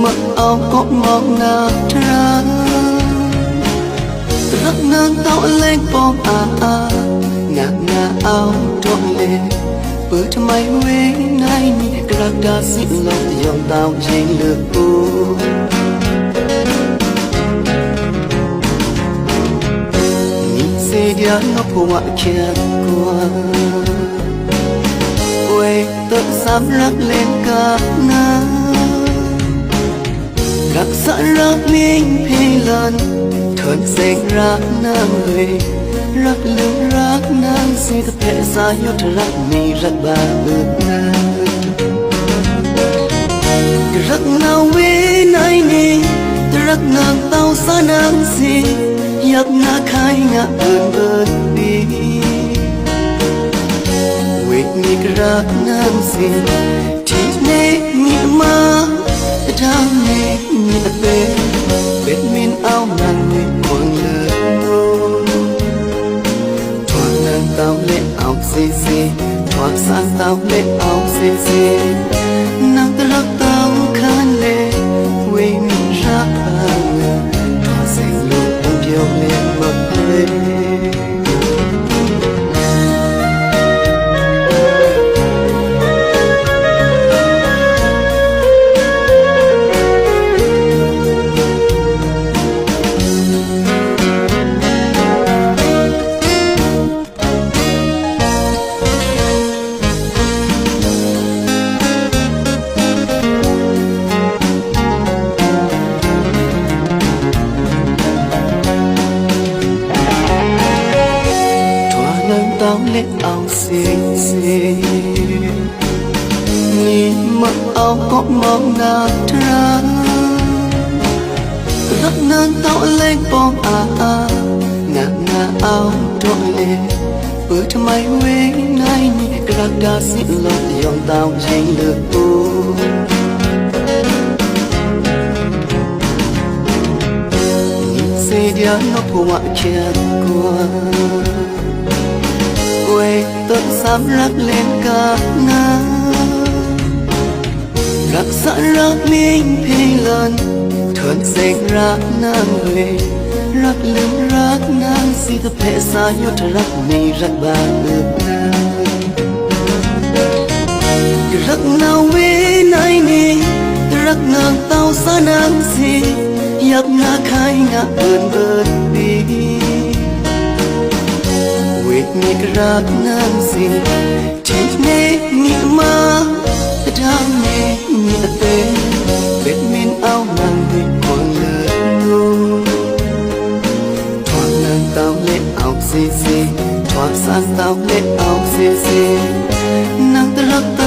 mà ao có mong na tra rất ngang tao lên bom ngà ngà ao trọn lệ bữa cho mày quê nay nhỉ ra đã xin lòng dòng tao trên được u nhị xe dia nó phù ngoại kia qua quê tự dám rắc lên cả na rắc sẵn rắc mình phê lần thuận xanh rắc nam về rắc lưng rắc nam si tập hệ xa yếu rắc mi rắc ba bước na rắc nào về nay nè rắc nàng tao xa nàng si yak na khai ngã ơn đi wait me rắc nam si chỉ nè nhẹ ma đam mê nhẹ về bên min áo nàng người quăng lơ thoa nàng tao lệ áo xì xì thoa sang tao lệ áo xì xì nàng ta rắc tao khan lệ quê mình rắc hàng thoa xanh lụa bông điệu lên bậc lên tao lên áo xinh xinh nhìn mặc áo có mong na tra rất nâng tao lên bom ngà ngà áo trọn lệ bữa cho mày quê nay nhỉ ra đã xin lòng dòng tao trên được u nhìn xe dia nó phù ngoại kia qua quê tự dám rắc lên cả na rắc sẵn rắc mình phê lần thuận xanh rắc nam về rắc lưng rắc nam si tập hệ xa yếu rắc mi rắc ba bước na rắc nào về nay nè rắc nàng tao xa nàng si yak na khai ngã ơn đi wait me rắc nam si chỉ nè nhẹ ma đam mê nhẹ về bên min áo nàng người quăng lơ thoa nàng tao lệ áo xì xì thoa sang tao lệ áo xì xì nàng ta rắc